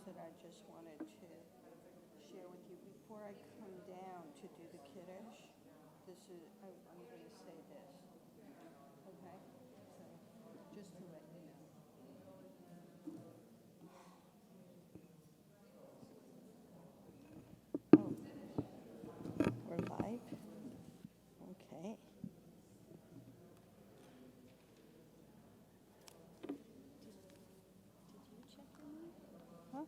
that I just wanted to share with you before I come down to do the kiddush. This is, I'm going to say this, okay? So, just to let you know. Oh, we're live? Okay. Huh?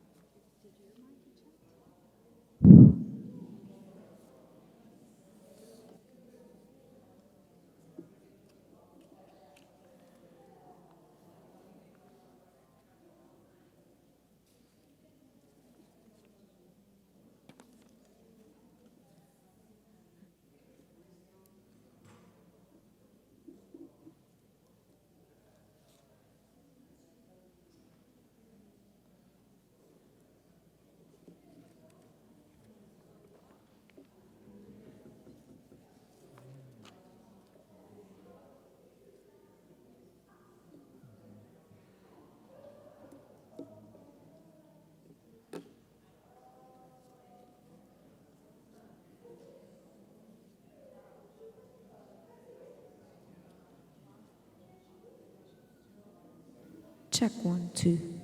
Check 1, 2.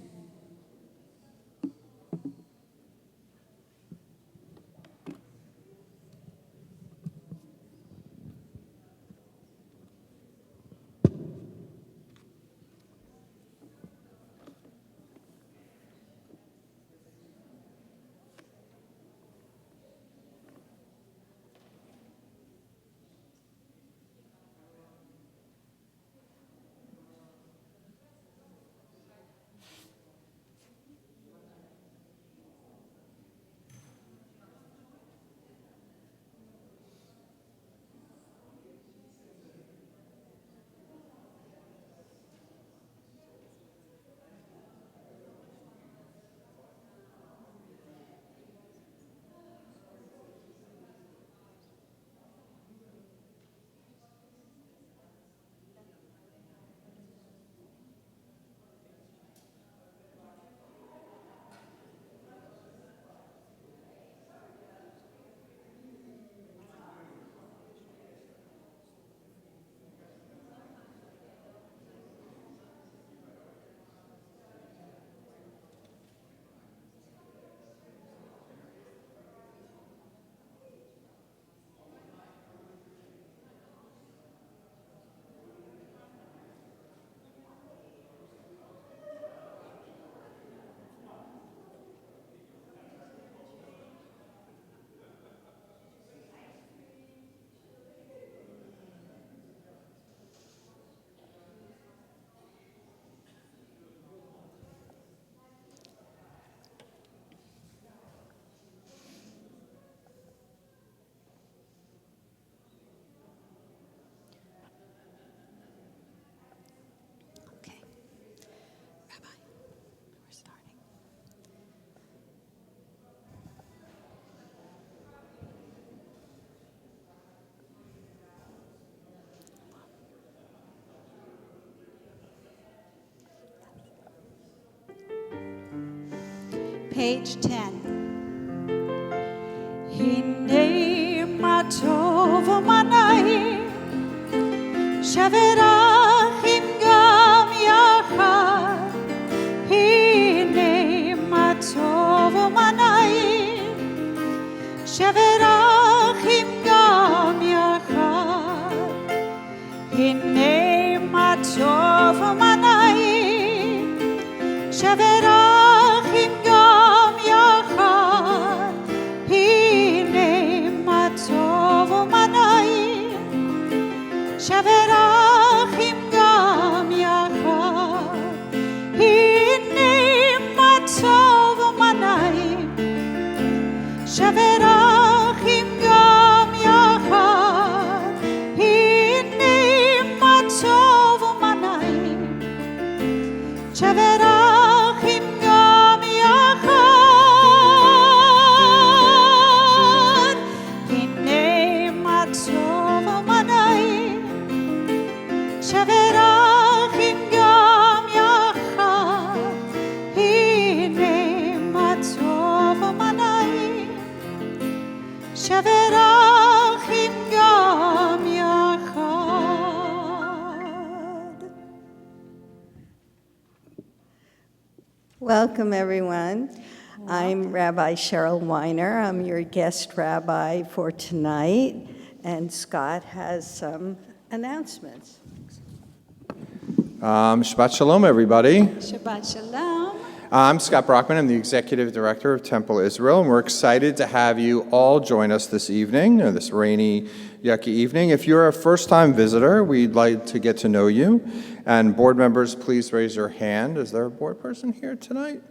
Okay. Rabbi, we're starting. Page 10. Hine matov manai shaverachim gam yachad. Hine matov manai shaverachim gam yachad. Hine matov manai shaverachim gam yachad. Hine matov manai shaverachim gam yachad. Hine matov manai shaverachim gam yachad. Hine matov manai shaverachim gam yachad. Hine matov manai shaverachim gam yachad. Hine שברחים גם יחד. Welcome, everyone. I'm Rabbi Cheryl Weiner. I'm your guest rabbi for tonight, and Scott has some announcements. Shabbat Shalom, everybody. Shabbat Shalom. I'm Scott Brockman. I'm the Executive Director of Temple Israel, and we're excited to have you all join us this evening, this rainy, yucky evening. If you're a first-time visitor, we'd like to get to know you. And board members, please raise your hand. Is there a board person here tonight?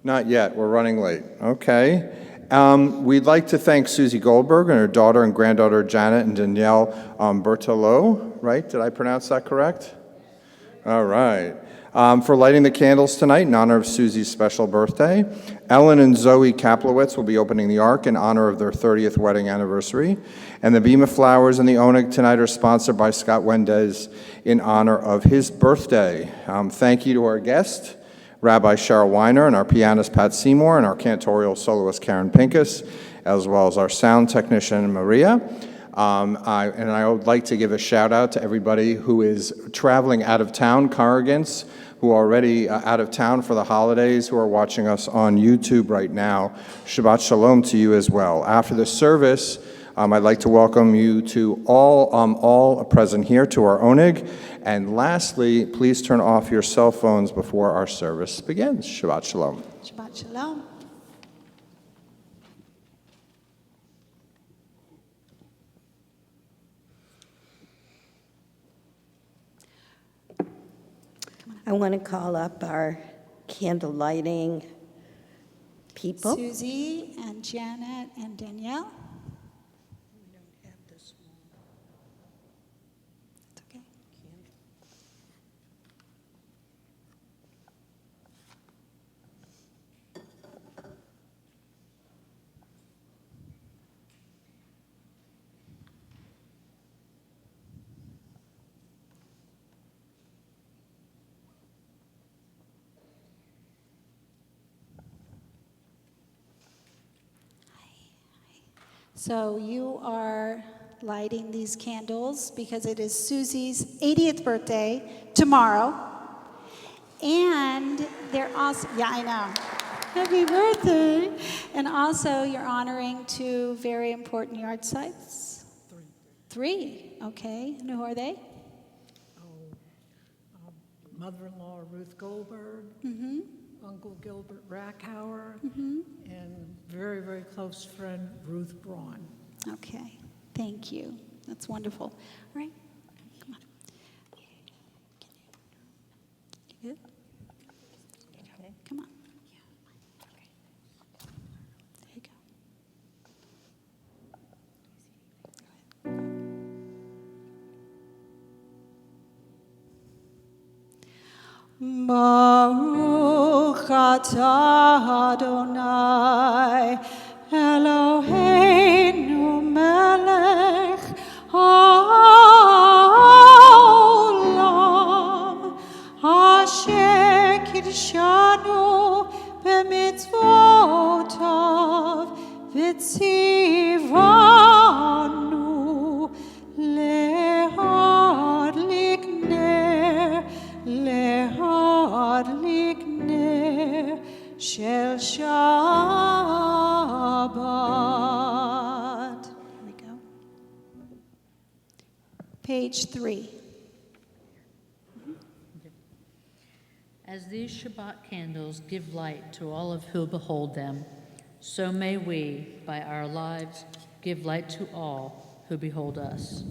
Not yet. We're running late. Okay. We'd like to thank Susie Goldberg and her daughter and granddaughter Janet and Danielle Berthelot, right? Did I pronounce that correct? All right. For lighting the candles tonight in honor of Susie's special birthday. Ellen and Zoe Kaplowitz will be opening the Ark in honor of their 30th wedding anniversary. And the beam of flowers and the oneg tonight are sponsored by Scott Wendez in honor of his birthday. Thank you to our guest, Rabbi Cheryl Weiner, and our pianist Pat Seymour, and our cantorial soloist Karen Pincus, as well as our sound technician Maria. I would like to give a shout out to everybody who is traveling out of town, congregants who are already out of town for the holidays, who are watching us on YouTube right now. Shabbat Shalom to you as well. After the service, I'd like to welcome you to all present here to our oneg. And lastly, please turn off your cell phones before our service begins. Shabbat Shalom. Shabbat Shalom. I want to call up our candle lighting people. Susie and Janet and Danielle. It's okay. So you are lighting these candles because it is Susie's 80th birthday tomorrow. And they're also, yeah, I know. Happy birthday. And also you're honoring two very important yard sites. Three, okay. And who are they? Mother-in-law Ruth Goldberg, Uncle Gilbert Rackhauer, and very, very close friend Ruth Braun. Okay, thank you. That's wonderful. All right, come on. You good? Okay. Come on. There you go. Baruch atah Adonai Eloheinu melech haolam asher kidshanu b'mitzvotav v'tzivanu lehadlik ner shel Shabbat. Here we go. Page 3. As these Shabbat candles give light to all of who behold them, so may we, by our lives, give light to all who behold us.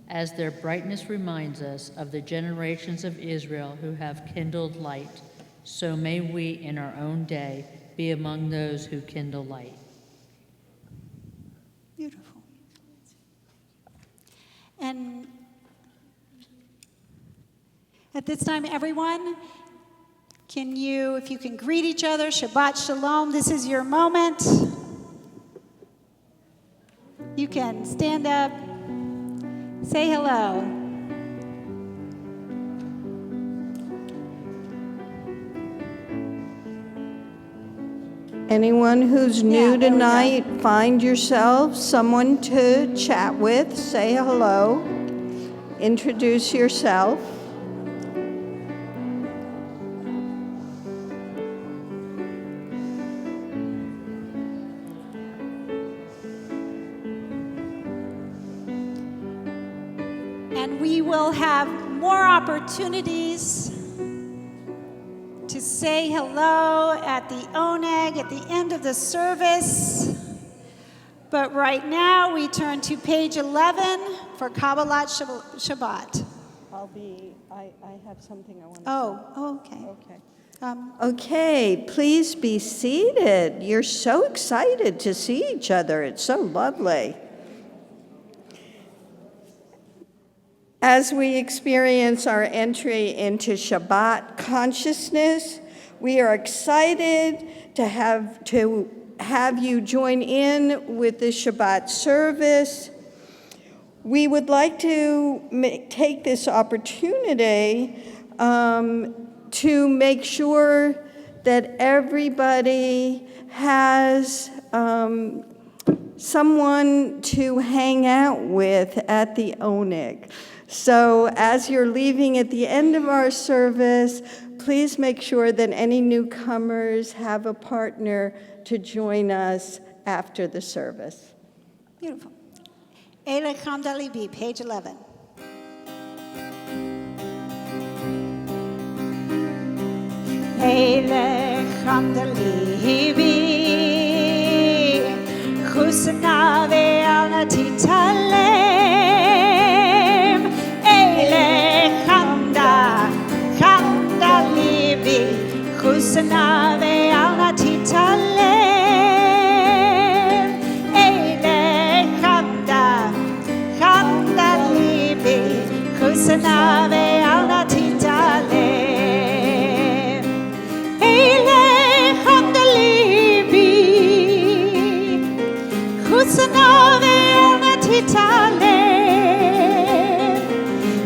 As their brightness reminds us of the generations of Israel who have kindled light, so may we in our own day be among those who kindle light. Beautiful. And at this time, everyone, if you can greet each other, Shabbat Shalom, this is your moment. You can stand up, say hello. Anyone who's Yeah, new there we go. tonight, find yourself someone to chat with, say hello, introduce yourself. And we will have more opportunities to say hello at the Oneg at the end of the service. But right now, we turn to page 11 for Kabbalat Shabbat. I have something I want to say. Oh, okay. Okay. Um, Okay, please be seated. You're so excited to see each other. It's so lovely. As we experience our entry into Shabbat consciousness, we are excited to have you join in with the Shabbat service. We would like to take this opportunity to make sure that everybody has someone to hang out with at the Oneg. So as you're leaving at the end of our service, please make sure that any newcomers have a partner to join us after the service. Beautiful. Eile Chamdalibi, page 11. Eile Chamdalibi, Chusna ve'al titalem. Eile Chamdalibi, Chusna ve'al titalem. Eile Chamdalibi, Chusna ve'al titalem. Eile Chamdalibi, Chusna ve'al titalem.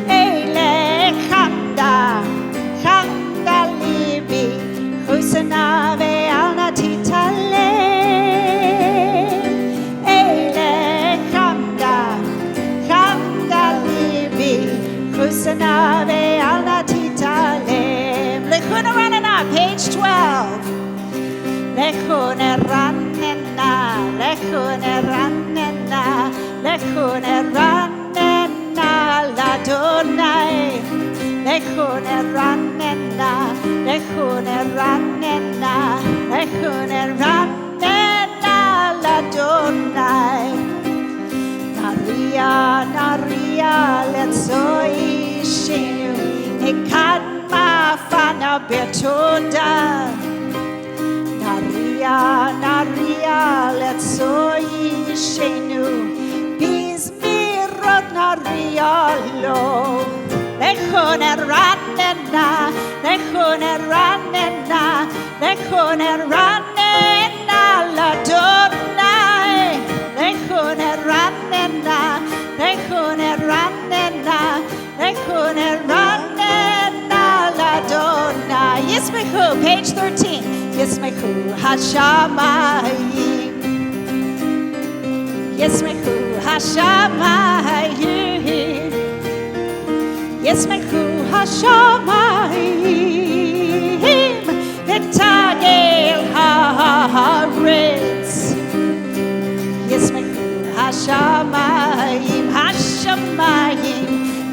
Eile Chamdalibi, Chusna ve'al titalem. Eile Chamdalibi, Chusna ve'al titalem. Lechuna Ranana, page 12. Lechuna Ranana, Lechuna Ranana, Lechuna Ranana, Ladonai. Lechuna Ranana, Lechuna Ranana, Lechuna Ranana, Ladonai. Naria, Naria, Letsoi Shinu, Ekadma Fana Betoda. Naria, Naria, Letsoi Shinu, Bismirot Naria Lo. Lechona Ranena, Lechona Ranena, Lechona Ranena, Ladonai. Lechona Ranena, Lechona Ranena, Lechona Ranena, Ladonai. Yismechu, page 13. Yismechu Hashamayim. Yismechu Hashamayim. Yismechu Hashamayim. V'tagel haaretz. Yismechu Hashamayim, Hashamayim.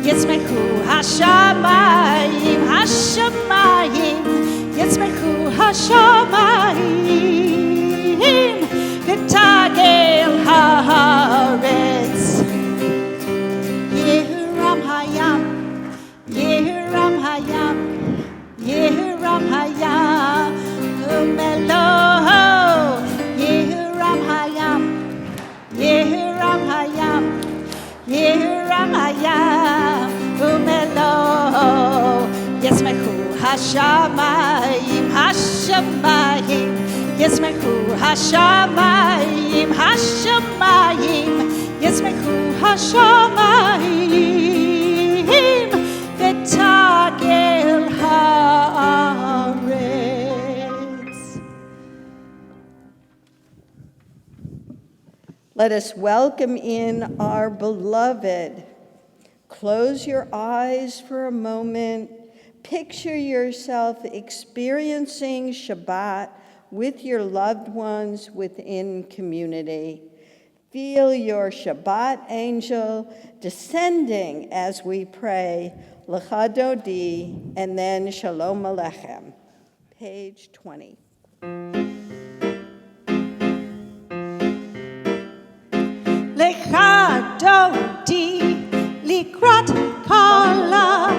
Yismechu Hashamayim, Hashamayim. Yismechu Hashamayim. V'tagel haaretz. Yehuram hayam, Yehuram hayam, Yehuram hayam, umelo. Yehuram hayam, Yehuram hayam, Yehuram hayam, umelo. Yismechu Hashamayim, Hashamayim. Yismechu Hashamayim, Hashamayim. Yismechu Hashamayim. V'tagel haaretz. Let us welcome in our beloved. Close your eyes for a moment. Picture yourself experiencing Shabbat with your loved ones within community. Feel your Shabbat angel descending as we pray Lecha Dodi and then Shalom Aleichem. Page 20. Lecha Dodi likrat kala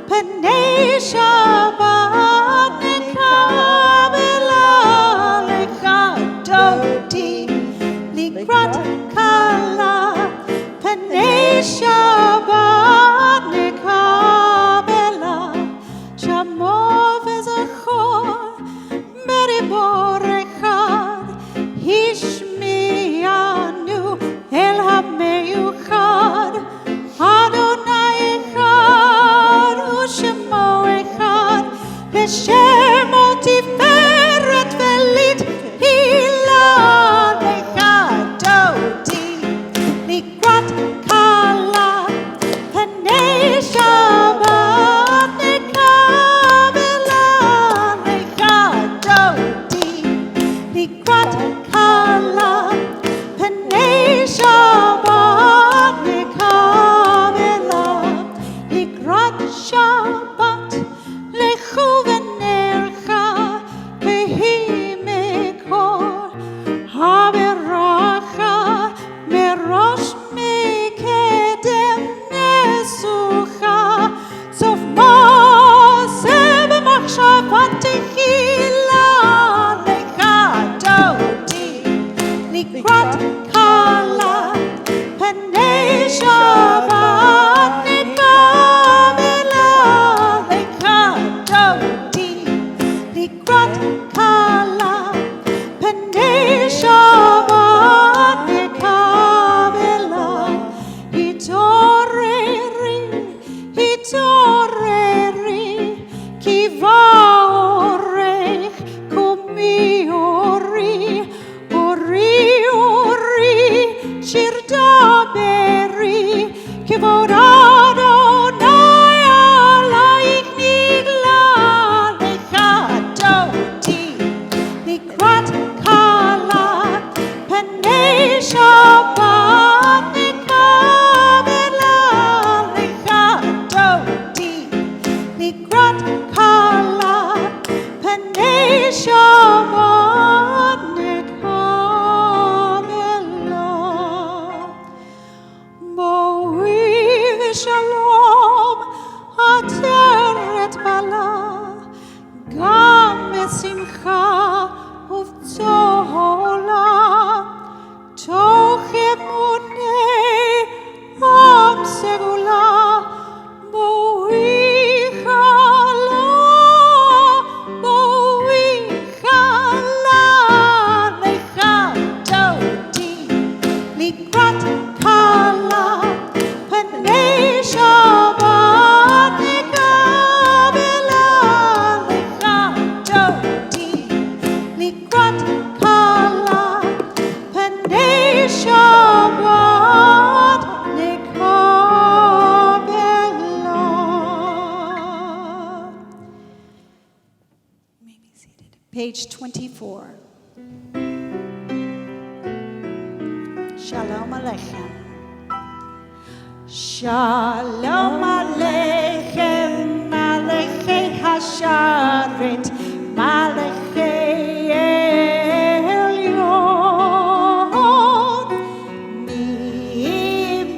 Panei Shabbat nekabela. Lecha Dodi likrat kala Panei Shabbat nekabela. Shamo v'zachor beribor echad Hishmianu el hameyuchad Adonai echad u'shemo echad L'shemo tiferet velit hilah. Lecha Dodi likrat kala Panei Shabbat nekabela. Lecha Dodi likrat kala Panei Shabbat nekabela. Likrat Shabbat lechu v'nercha vehi mekor haberacha merosh mekedem nesucha sof mose b'machshavat techila. Lecha Dodi likrat kala Panei Shabbat nekabela. Lecha Dodi likrat kala Panei Shabbat nekabela. Hitoreri, hitoreri, ki vaorech kumi ori, ori, ori, shir daberi, kivod Adonai alayich nigla. Lecha Dodi likrat kala Panei Shabbat nekabela. Lecha Dodi likrat kala Panei Shabbat nekabela. Boi v'shalom ateret bala gam besimcha uv'tzola toch emunei am segula. Boi chala, boi chala. Lecha Dodi likrat kala Panei Shabbat nekabela. Lecha Dodi likrat kala Panei Shabbat nekabela. Page 24. Shalom Aleichem. Shalom Aleichem, Malachei Hasharet, Malachei Elyon. Mi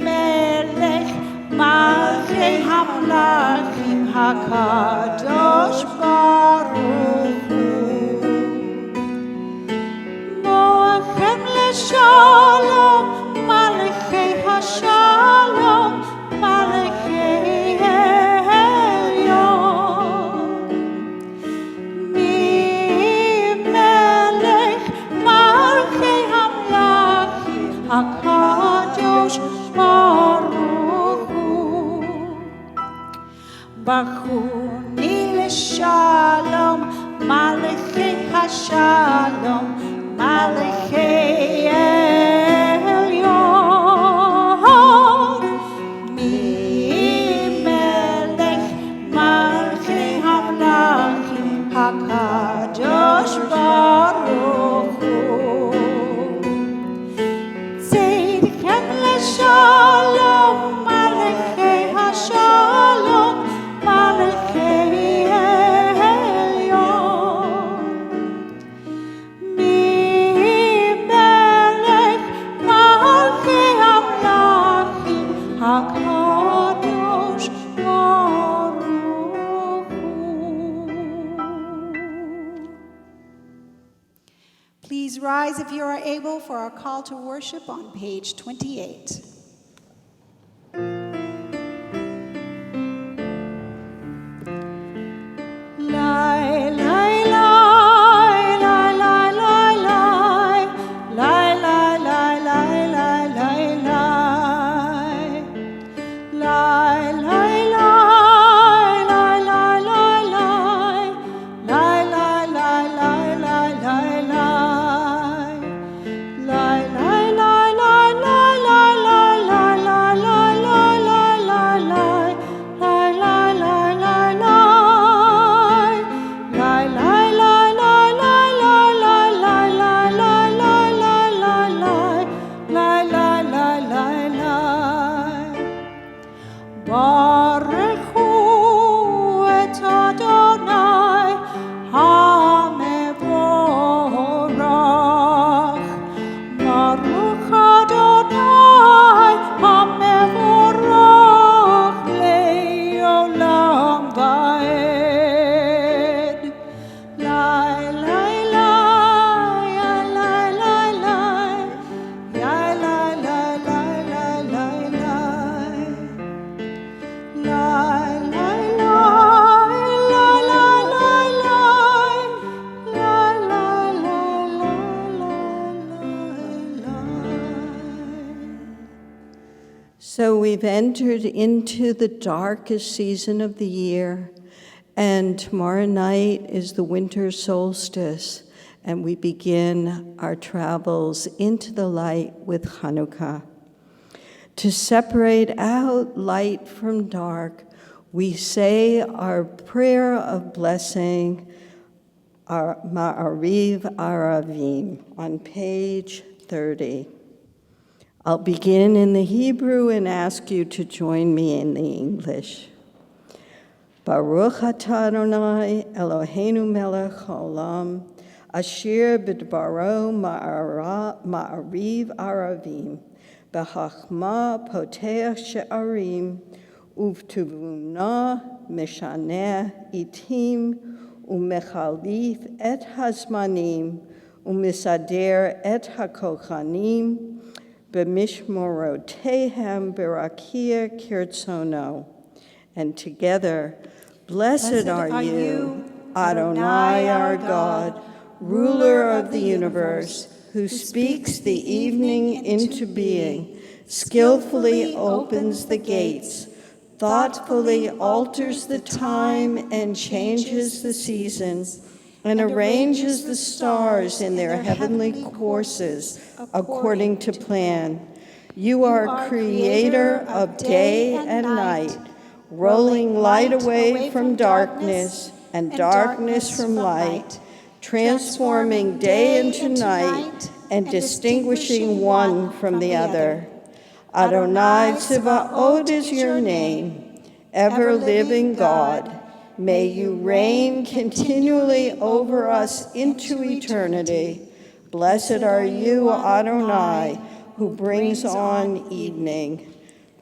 melech Malachei Hamlachim HaKadosh Baruch Hu. Moachem leShalom, Malachei Hashalom, Malachei Elyon. Mi melech Malachei Hamlachim HaKadosh Baruch Hu. Bachuni leShalom, Malachei Hashalom, Malachei Please rise if you are able for our call to worship on page 28. Lie, lie, lie, lie, lie, lie, lie, lie, lie, lie, lie, lie, lie, lie. Lie, lie, lie, lie, lie, lie, lie, lie, lie, lie, lie, lie, lie, lie. Lie, lie, lie, lie, lie, lie, lie, lie, lie, lie, lie, lie, lie, lie, lie, lie, lie, lie, lie. Lie, lie, lie, lie, lie, lie, lie, lie, lie, lie, lie, lie, lie, lie, lie, lie, lie, lie, lie. Baruch hu et Adonai hamevorach. Baruch Adonai hamevorach leolam vaed. Lie, lie, lie, lie, lie, lie, lie, lie, lie, lie, lie, lie, lie. Lie, lie, lie, lie, lie, lie, lie, lie, lie, lie, lie. So we've entered into the darkest season of the year, and tomorrow night is the winter solstice, and we begin our travels into the light with Hanukkah. To separate out light from dark, we say our prayer of blessing, our Ma'ariv Aravim, on page 30. I'll begin in the Hebrew and ask you to join me in the English. Baruch atah Adonai Eloheinu melech haolam, asher b'dbaro ma'ariv aravim, b'chachma potech she'arim, uv'tuvuna meshaneh itim, u'mechalif et hazmanim, u'misader et hakochanim, b'mishmorotehem b'rakir kirtzono. And together, blessed are you, Adonai our God, ruler of the universe, who speaks the evening into being, skillfully opens the gates, thoughtfully alters the time and changes the seasons, and arranges the stars in their heavenly courses according to plan. You are creator of day and night, rolling light away from darkness and darkness from light, transforming day into night and distinguishing one from the other. Adonai Tzivaot is your name, ever-living God. May you reign continually over us into eternity. Blessed are you, Adonai, who brings on evening.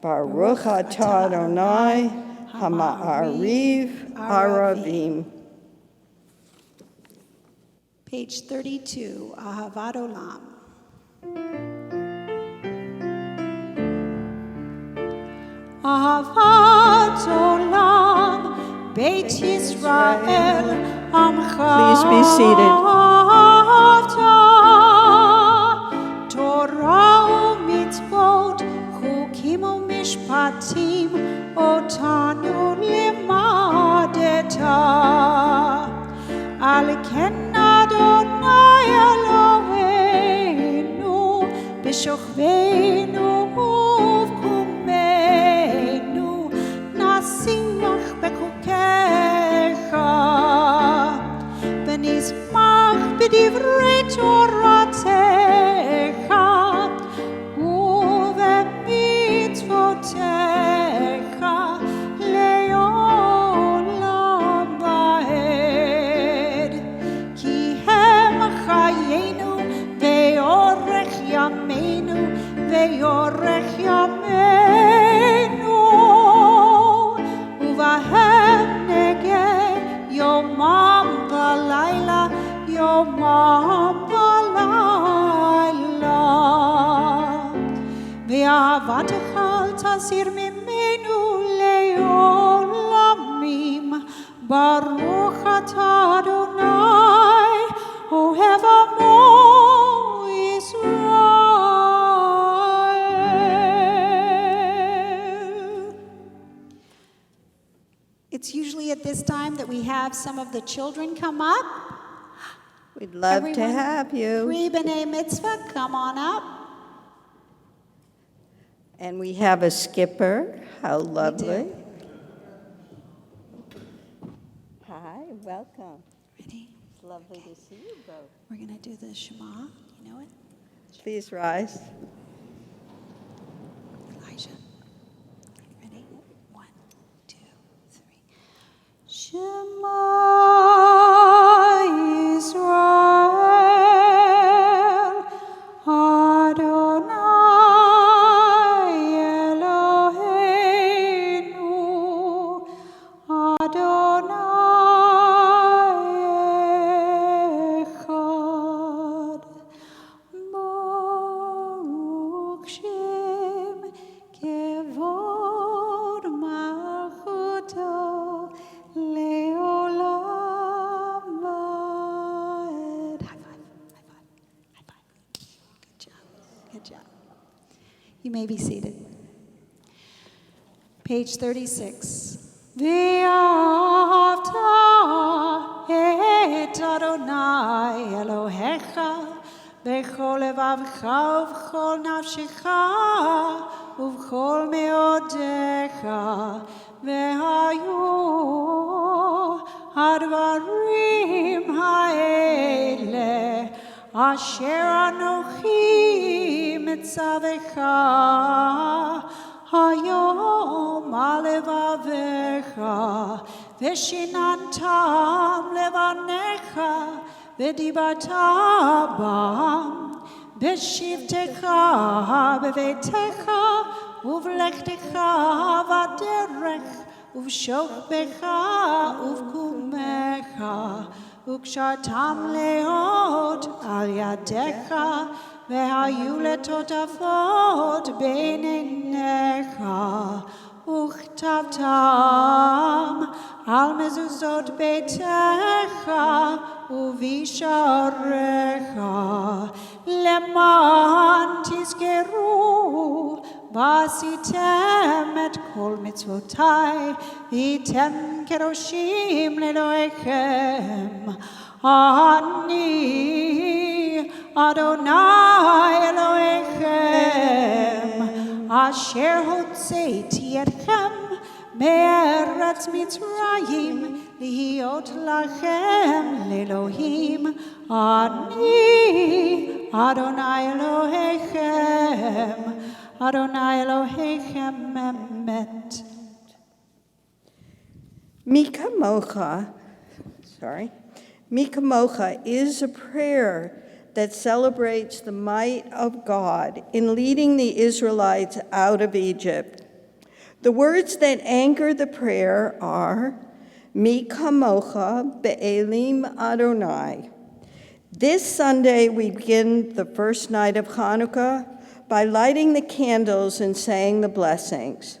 Baruch atah Adonai hama'ariv aravim. Page 32, Ahavat Olam. Ahavat Olam, Beit Yisrael, Amcha. Please be seated. Torah u'mitzvot, chukim u'mishpatim, otanu limadeta. Al ken Adonai Eloheinu, b'shochveinu uv'kumeinu, nasimach b'chukecha, v'nizmach b'divrei Toratecha, u'v'mitzvotecha, le'olam va'ed. Ki hem chayenu, ve'orech yameinu, ve'orech yameinu, uvahem negeh yomam v'layla, yomam v'layla. ואהבתך אל תסיר ממנו לעולמים. ברוך אתה אדוני, אוהב עמו Israel. It's usually at this time that we have some of the children come up. We'd love to Everyone, have you. Pre B'nai Mitzvah, come on up. And we have a skipper. How lovely. Hi, welcome. Ready? It's lovely to see you both. We're going to do the Shema. You know it? Please rise. Elijah. Ready? 1, 2, 3. Shema Israel, Adonai Eloheinu, Adonai Echad. Baruch Shem Kevod Malchuto Leolam Vaed. High five, high five, high five. Good job, good job. You may be seated. Page 36. Ve'ahavta et Adonai Elohecha b'chol levavcha ובכל נפשך ובכל מאודיך והיו הדברים האלה אשר אנוכי מצווך היום על לבביך ושיננתם לבניך ודיברת בם בשבתך בביתך ובלכתך בדרך ובשוכבך ובקומך וקשרתם להיות על ידיך והיו לטוטפות בין עיניך וכתבתם על מזוזות ביתך ובשעריך למען תזכרו ועשיתם את כל מצוותיי והייתם קדושים לאלוהיכם אני אדוני אלוהיכם אשר הוצאתי אתכם מארץ מצרים להיות לכם לאלוהים אני אדוני אלוהיכם אדוני אלוהיכם אמת. Mikamocha is a prayer that celebrates the might of God in leading the Israelites out of Egypt. The words that anchor the prayer are Mikamocha be'elim Adonai. This Sunday we begin the first night of Hanukkah by lighting the candles and saying the blessings.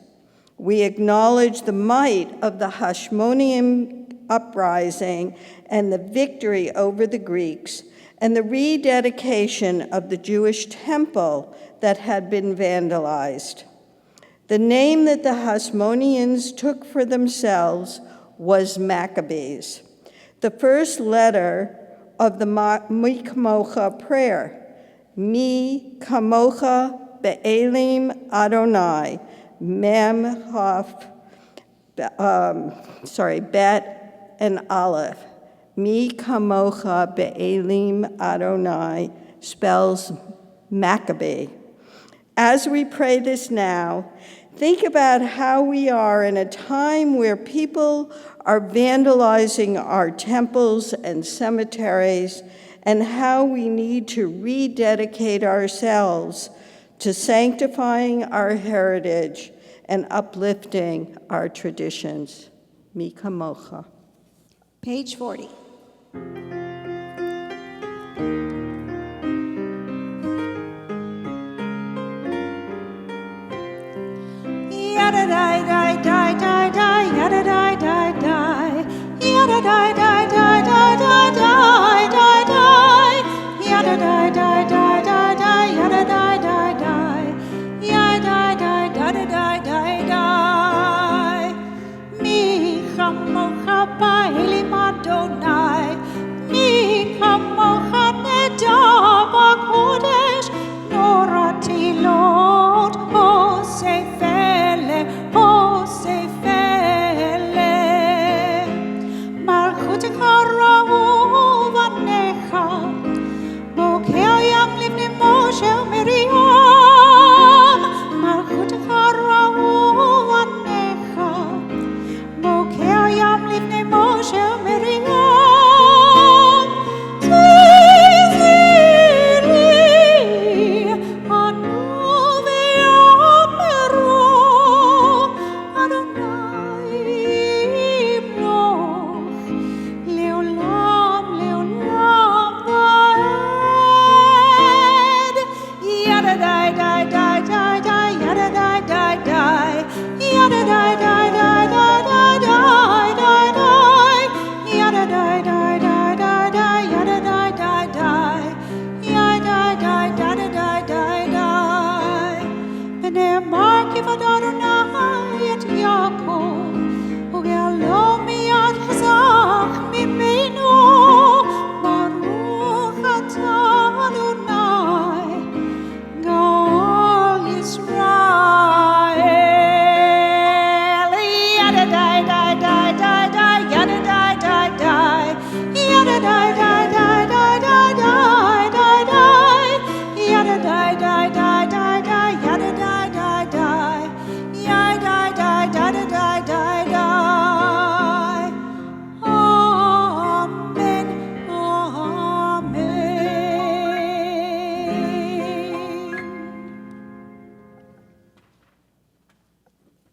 We acknowledge the might of the Hashmonaim uprising and the victory over the Greeks and the rededication of the Jewish temple that had been vandalized. The name that the Hasmoneans took for themselves was Maccabees, the first letter of the Mikamocha prayer, Mi Kamocha Be'elim Adonai, Mem Haf, Bet and Aleph. Mi Kamocha Be'elim Adonai spells Maccabee. As we pray this now, think about how we are in a time where people are vandalizing our temples and cemeteries and how we need to rededicate ourselves to sanctifying our heritage and uplifting our traditions. Mi Kamocha. Page 40. Yada die die die die die. Yada die die die. Yada die die die die die die die die. Yada die die die die die. Yada die die die. Yada die die die die die. Mi chamocha ba'eli Adonai. Mi chamocha neda b'kodesh. Norati Lord, Hosefele, Hosefele. Malchutecha ra'uvanecha, Bokeh yam livnei Moshe uMiriam. Malchutecha ra'uvanecha, Bokeh yam livnei Moshe uMiriam.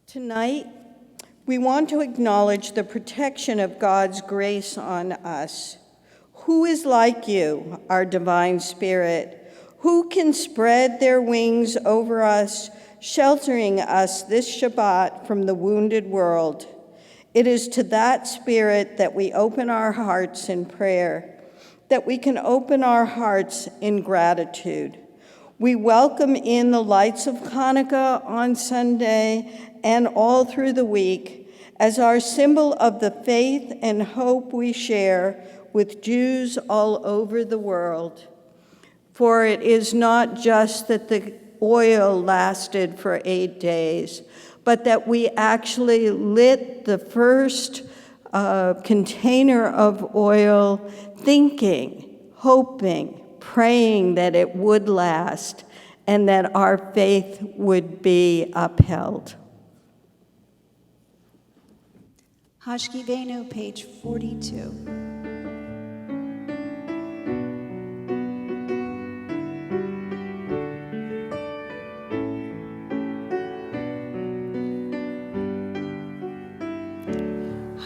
Tonight, we want to acknowledge the protection of God's grace on us. Who is like you, our divine Spirit? Who can spread their wings over us, sheltering us this Shabbat from the wounded world? It is to that Spirit that we open our hearts in prayer, that we can open our hearts in gratitude. We welcome in the lights of Hanukkah on Sunday and all through the week as our symbol of the faith and hope we share with Jews all over the world. For it is not just that the oil lasted for 8 days, but that we actually lit the first container of oil thinking, hoping, praying that it would last and that our faith would be upheld. Hashkivenu, page 42.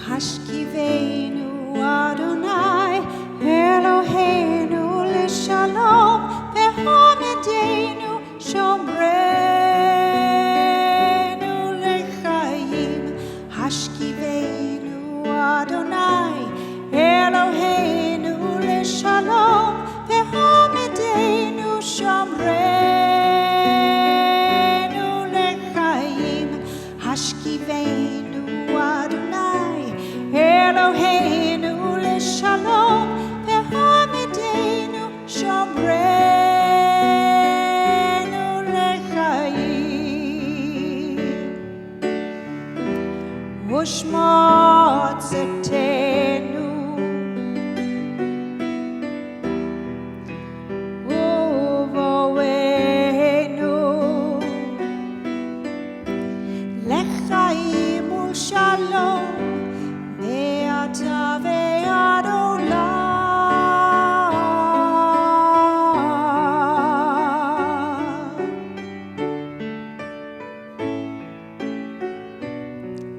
Hashkivenu Adonai, Eloheinu l'shalom, ve'hamidenu shomrenu l'chaim. Hashkivenu Adonai, Eloheinu l'shalom, ve'hamidenu shomrenu l'chaim. Hashkivenu Adonai, Eloheinu l'shalom, ve'hamidenu shomrenu l'chaim. Ushmot zetenu, uvoenu, l'chaim u'shalom, be'ata ve'ad olam.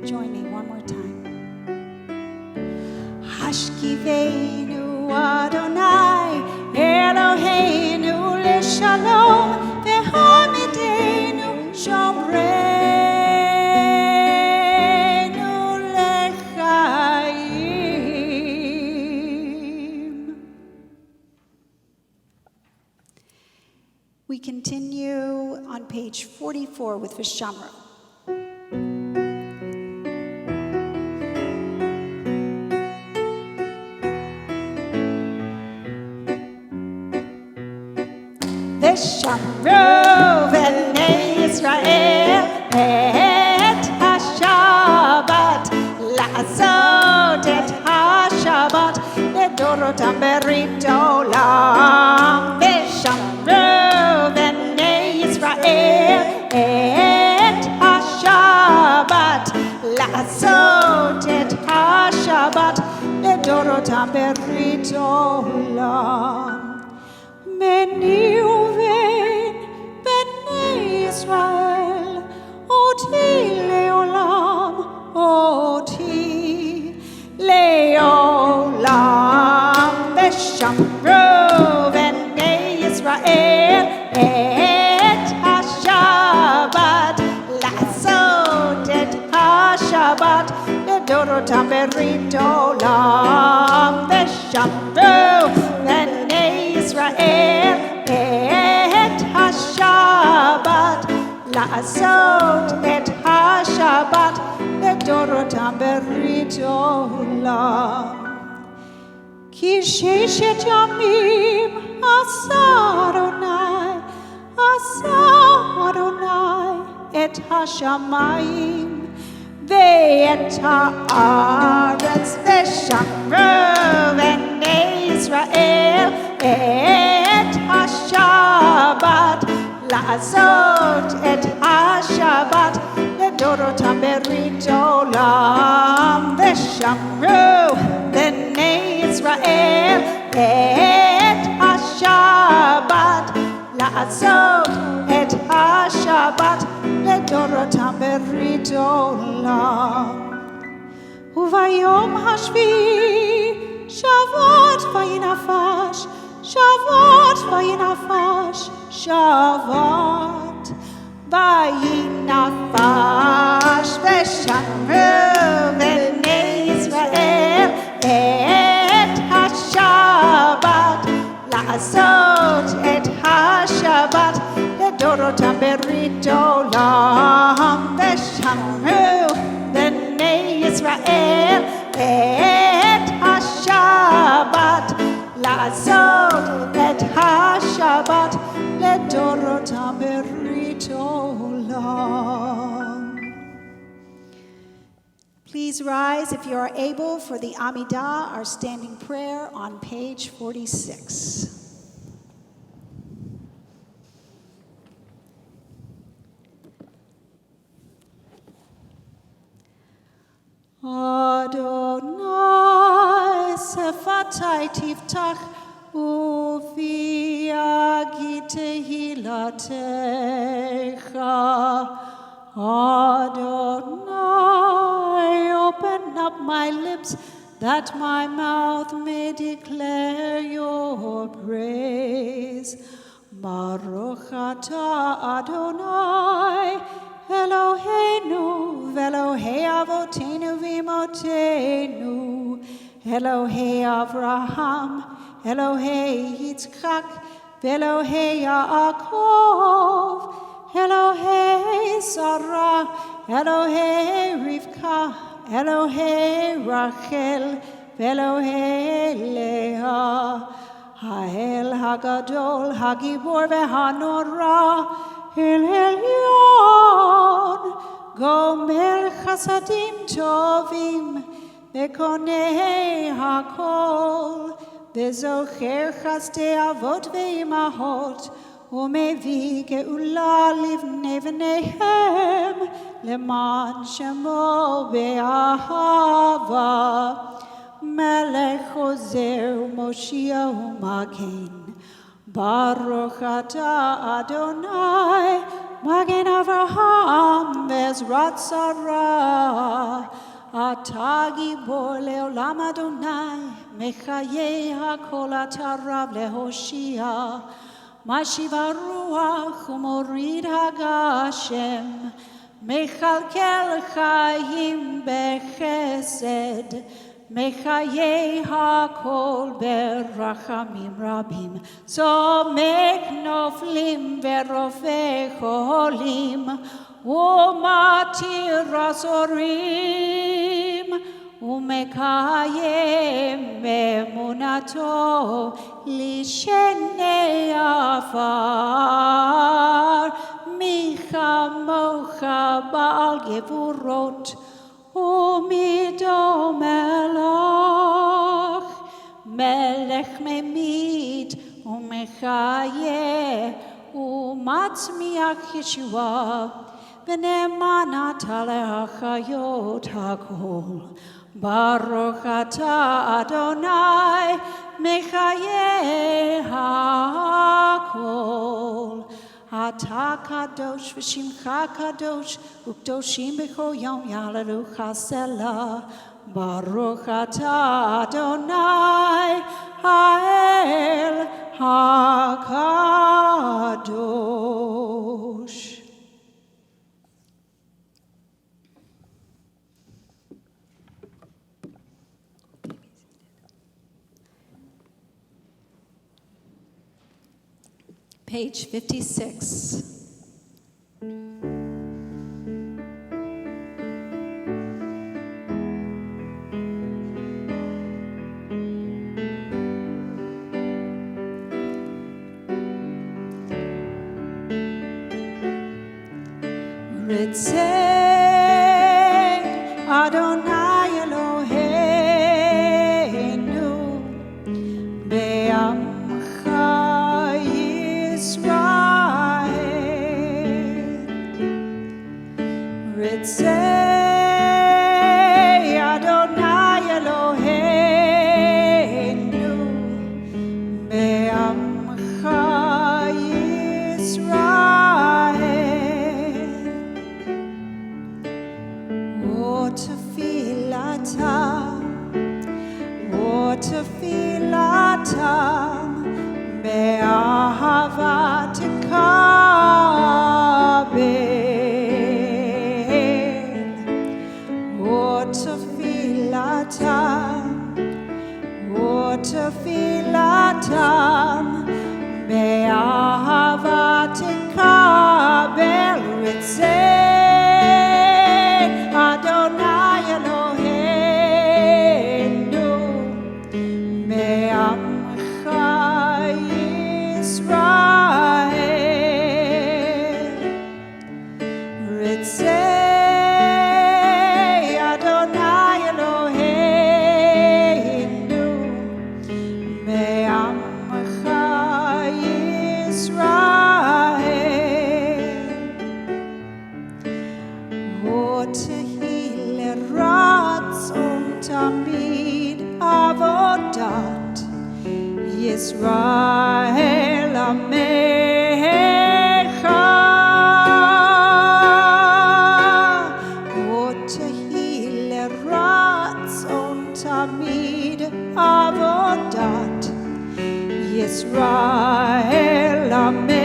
Join me one more time. Hashkivenu Adonai, Eloheinu l'shalom, ve'hamidenu shomrenu page 44 with Vishamru. Vishamru v'nei Yisrael et ha-Shabbat la'asot et ha-Shabbat לדורותם ברית עולם. ושמרו בני ישראל את השבת לעשות את השבת לדורותם ברית עולם. בני ובן בני ישראל אותי לעולם אותי לעולם. ושמרו בני ישראל את השבת לעשות את השבת לדורותם ברית עולם. ושמרו בני ישראל את השבת לעשות את השבת לדורותם ברית עולם. כי ששת ימים עשה אדוני את השמיים ואת הארץ. ושמרו בני ישראל את השבת לעשות את השבת לדורותם ברית עולם. ושמרו בני ישראל את השבת לעשות את השבת לדורותם ברית עולם. וביום השביעי שבת וינפש שבת וינפש שבת וינפש. ושמרו בני ישראל את השבת לעשות את השבת לדורותם ברית עולם. ושמרו בני ישראל את השבת לעשות את השבת לדורותם ברית עולם. Please rise if you are able for the Amidah, our standing prayer on page 46. Adonai sefatai tiftach uvi agi tehilatecha. Adonai, open up my lips that my mouth may declare your praise. Baruch atah Adonai Eloheinu v'Elohei avotenu v'imotenu, Elohei Avraham, Elohei Yitzchak, v'Elohei Yaakov, Elohei Sarah, Elohei Rivka, Elohei Rachel, v'Elohei Leah, Ha'el Hagadol, Hagibor v'Hanora, El Elyon, Gomer Chasadim Tovim, Bekonei Hakol, Bezocher Chasdei Avot Ve'imahot, Umevi Geula Livnei V'neihem, Leman Shemo Be'ahava, Melech Ozer U'Moshia U'Magen. Baruch atah Adonai, Magen Avraham, Bezrat Sarah, Atah Gibor Leolam Adonai, Mechayei HaKol Atah Rav Lehoshia, Mashiv HaRuach Umorid HaGashem, Mechalkel Chaim Bechesed, מחיי הכל ברחמים רבים, צומק נופלים ורופא חולים, ומתיר אסורים, ומקיים אמונתו לשני עפר. מי כמוך בעל גבורות ומידו מלך, מלך ממית ומחיה ומצמיח ישועה, ונאמנת להחיות הכל. ברוך אתה אדוני מחיי הכל. אתה קדוש ושמך קדוש, וקדושים בכל יום יהללוך סלה. ברוך אתה אדוני האל הקדוש. Page 56. Ritzei Adonai Eloheinu be'amcha Yisrael. Ritzei Adonai Eloheinu be'amcha Yisrael. Tefilata be'ahava tekabel. Tefilata be'ahava tekabel. Ritzei Adonai Eloheinu be'amcha Yisrael. Ritzei Adonai Eloheinu be'amcha Yisrael. Tehi leratzon tamid avodat Yisrael amecha. Tehi leratzon tamid avodat Yisrael amecha.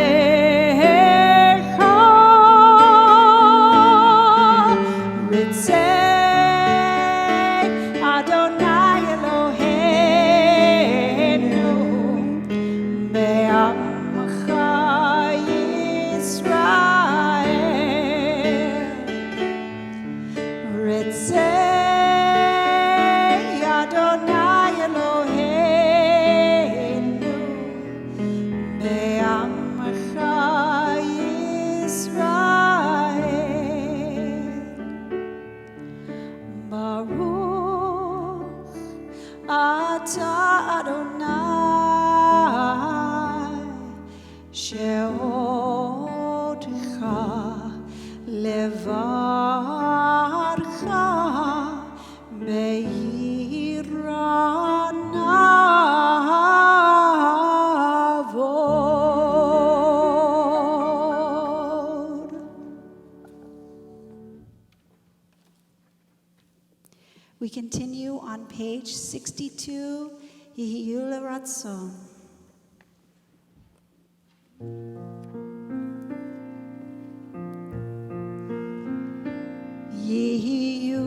We continue on page 62, Yehiyu L'Ratzon. Yehiyu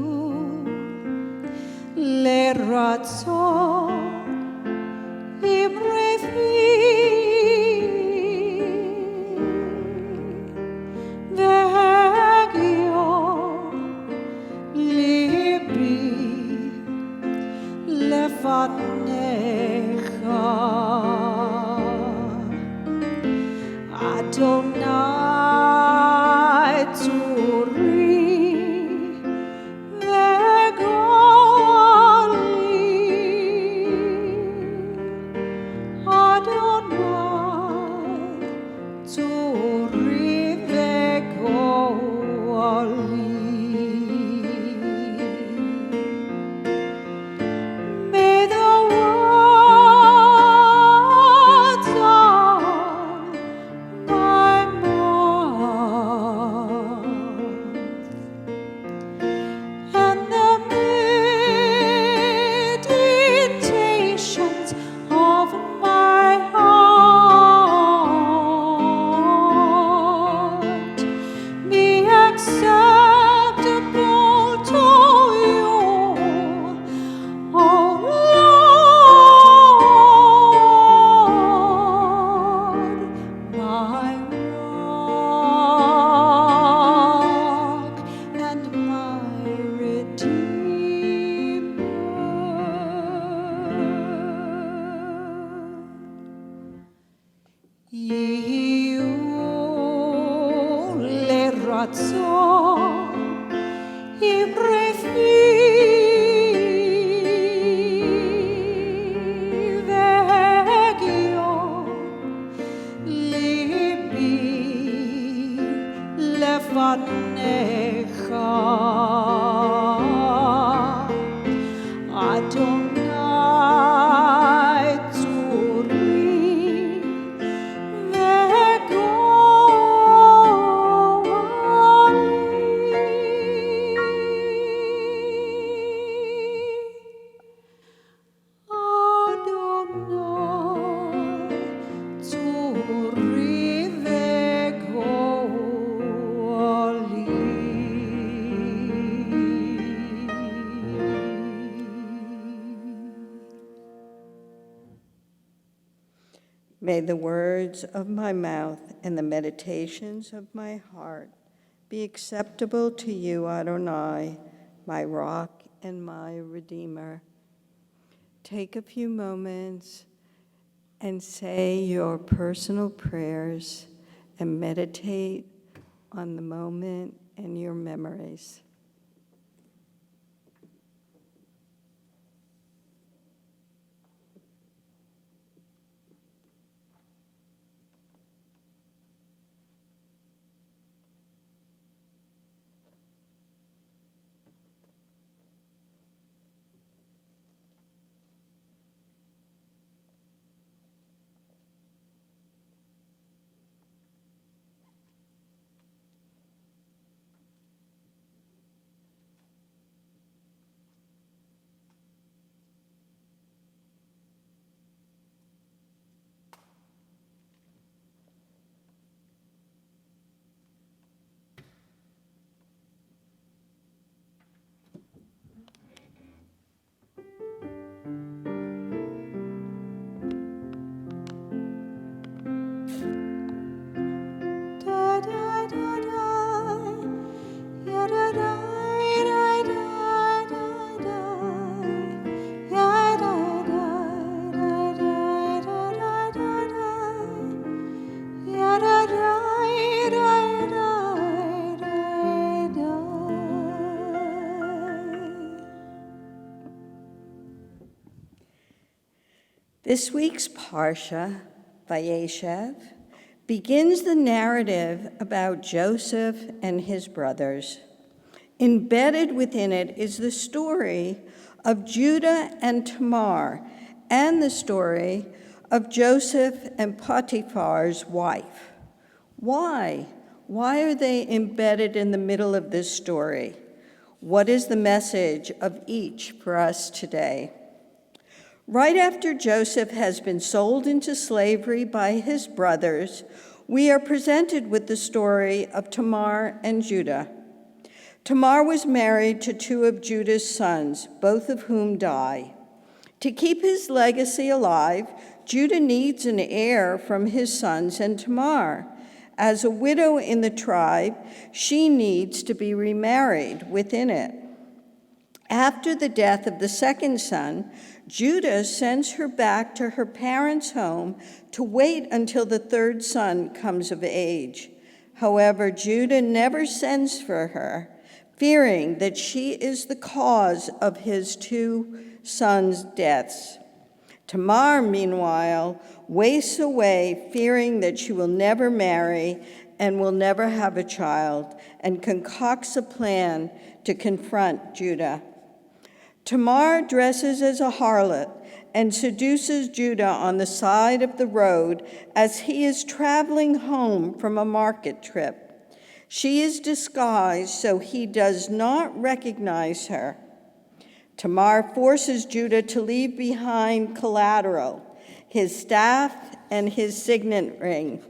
razon ibrefi vegio libi lefanecha Adonai tzuri vegoli Adonai tzuri vegoli May the words of my mouth and the meditations of my heart be acceptable to you, O Lord, my rock and my redeemer. Yiu le razon ibrefi vegio libi lefanecha Adonai tzuri May the words of my mouth and the meditations of my heart be acceptable to you, Adonai, my rock and my redeemer. Take a few moments and say your personal prayers and meditate on the moment and your memories. This week's Parsha, Vayeshev, begins the narrative about Joseph and his brothers. Embedded within it is the story of Judah and Tamar and the story of Joseph and Potiphar's wife. Why? Why are they embedded in the middle of this story? What is the message of each for us today? Right after Joseph has been sold into slavery by his brothers, we are presented with the story of Tamar and Judah. Tamar was married to two of Judah's sons, both of whom die. To keep his legacy alive, Judah needs an heir from his sons and Tamar. As a widow in the tribe, she needs to be remarried within it. After the death of the second son, Judah sends her back to her parents' home to wait until the third son comes of age. However, Judah never sends for her, fearing that she is the cause of his two sons' deaths. Tamar, meanwhile, wastes away, fearing that she will never marry and will never have a child, and concocts a plan to confront Judah. Tamar dresses as a harlot and seduces Judah on the side of the road as he is traveling home from a market trip. She is disguised so he does not recognize her. Tamar forces Judah to leave behind collateral, his staff and his signet ring,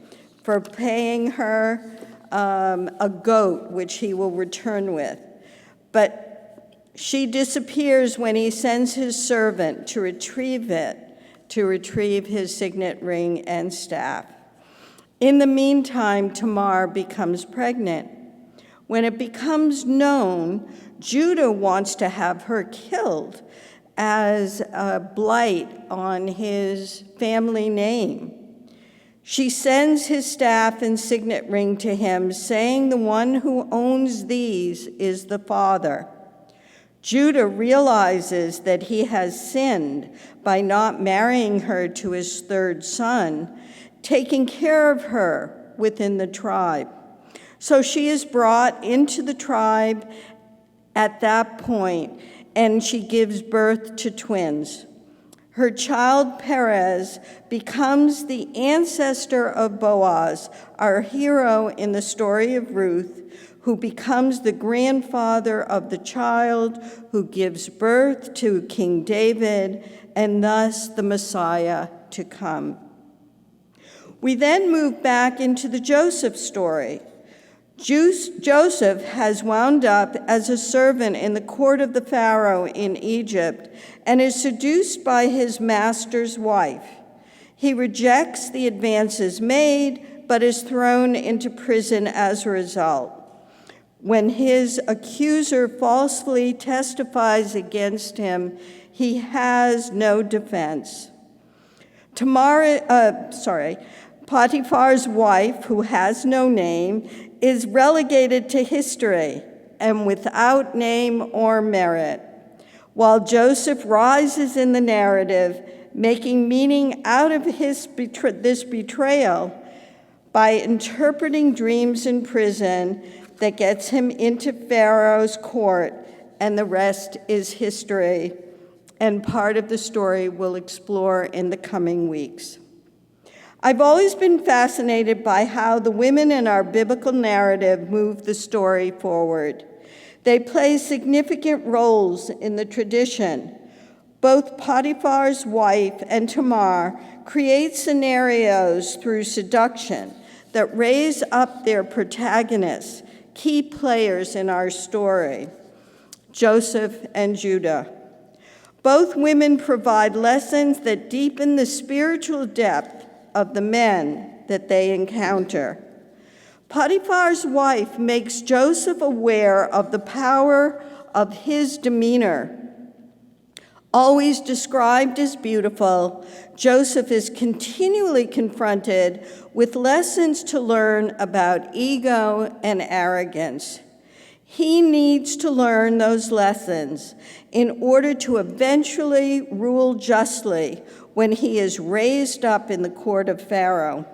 for paying her a goat, which he will return with. But she disappears when he sends his servant to retrieve his signet ring and staff. In the meantime, Tamar becomes pregnant. When it becomes known, Judah wants to have her killed as a blight on his family name. She sends his staff and signet ring to him, saying the one who owns these is the father. Judah realizes that he has sinned by not marrying her to his third son, taking care of her within the tribe. So she is brought into the tribe at that point, and she gives birth to twins. Her child Perez becomes the ancestor of Boaz, our hero in the story of Ruth, who becomes the grandfather of the child who gives birth to King David and thus the Messiah to come. We then move back into the Joseph story. Joseph has wound up as a servant in the court of the Pharaoh in Egypt and is seduced by his master's wife. He rejects the advances made, but is thrown into prison as a result. When his accuser falsely testifies against him, he has no defense. Potiphar's wife, who has no name, is relegated to history and without name or merit, while Joseph rises in the narrative, making meaning out of this betrayal by interpreting dreams in prison that gets him into Pharaoh's court, and the rest is history, and part of the story we'll explore in the coming weeks. I've always been fascinated by how the women in our biblical narrative move the story forward. They play significant roles in the tradition. Both Potiphar's wife and Tamar create scenarios through seduction that raise up their protagonists, key players in our story, Joseph and Judah. Both women provide lessons that deepen the spiritual depth of the men that they encounter. Potiphar's wife makes Joseph aware of the power of his demeanor. Always described as beautiful, Joseph is continually confronted with lessons to learn about ego and arrogance. He needs to learn those lessons in order to eventually rule justly when he is raised up in the court of Pharaoh.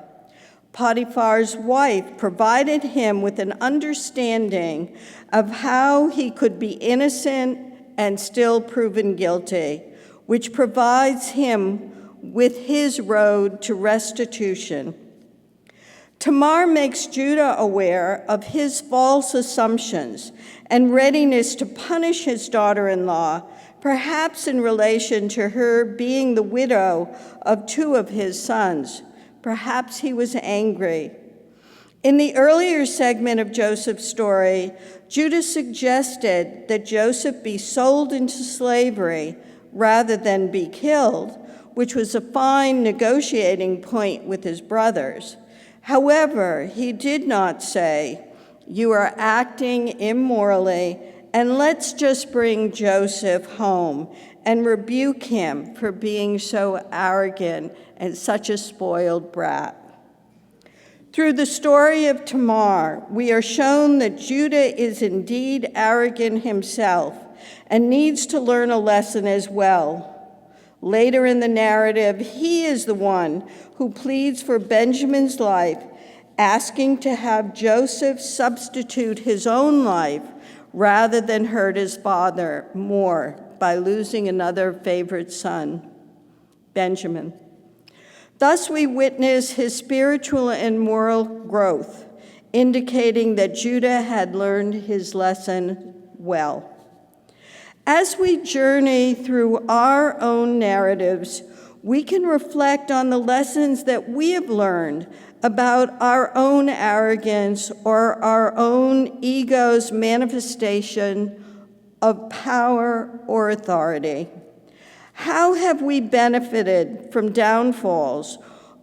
Potiphar's wife provided him with an understanding of how he could be innocent and still proven guilty, which provides him with his road to restitution. Tamar makes Judah aware of his false assumptions and readiness to punish his daughter-in-law, perhaps in relation to her being the widow of two of his sons. Perhaps he was angry. In the earlier segment of Joseph's story, Judah suggested that Joseph be sold into slavery rather than be killed, which was a fine negotiating point with his brothers. However, he did not say, "You are acting immorally, and let's just bring Joseph home," and rebuke him for being so arrogant and such a spoiled brat. Through the story of Tamar, we are shown that Judah is indeed arrogant himself and needs to learn a lesson as well. Later in the narrative, he is the one who pleads for Benjamin's life, asking to have Joseph substitute his own life rather than hurt his father more by losing another favorite son, Benjamin. Thus, we witness his spiritual and moral growth, indicating that Judah had learned his lesson well. As we journey through our own narratives, we can reflect on the lessons that we have learned about our own arrogance or our own ego's manifestation of power or authority. How have we benefited from downfalls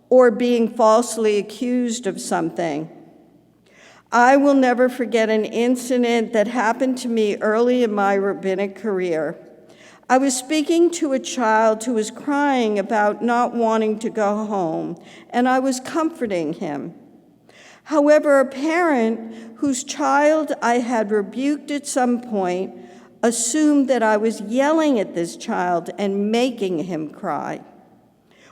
or being falsely accused of something? I will never forget an incident that happened to me early in my rabbinic career. I was speaking to a child who was crying about not wanting to go home, and I was comforting him. However, a parent whose child I had rebuked at some point assumed that I was yelling at this child and making him cry.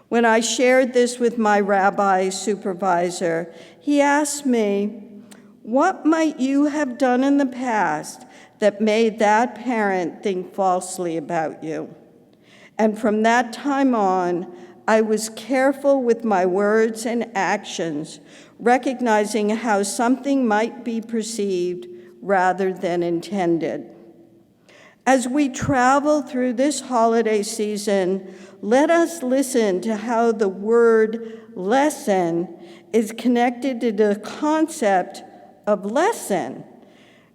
When I shared this with my rabbi supervisor, he asked me, "What might you have done in the past that made that parent think falsely about you?" And from that time on, I was careful with my words and actions, recognizing how something might be perceived rather than intended. As we travel through this holiday season, let us listen to how the word lesson is connected to the concept of lesson.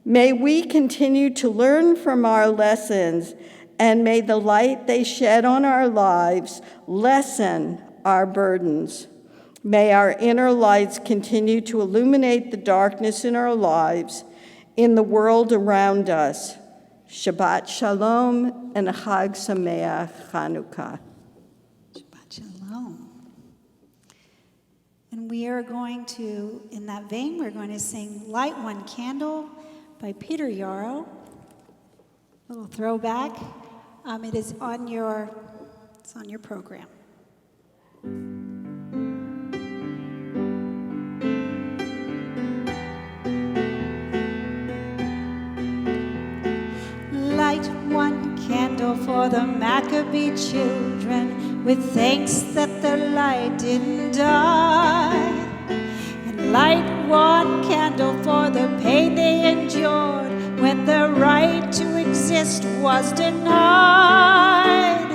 May we continue to learn from our lessons, and may the light they shed on our lives lessen our burdens. May our inner lights continue to illuminate the darkness in our lives, in the world around us. Shabbat Shalom and Chag Sameach Chanukah. Shabbat Shalom. And we are going to, in that vein, we're going to sing Light One Candle by Peter Yarrow. A little throwback. It's on your program. Light one candle for the Maccabee children, with thanks that their light didn't die. And light one candle for the pain they endured when their right to exist was denied.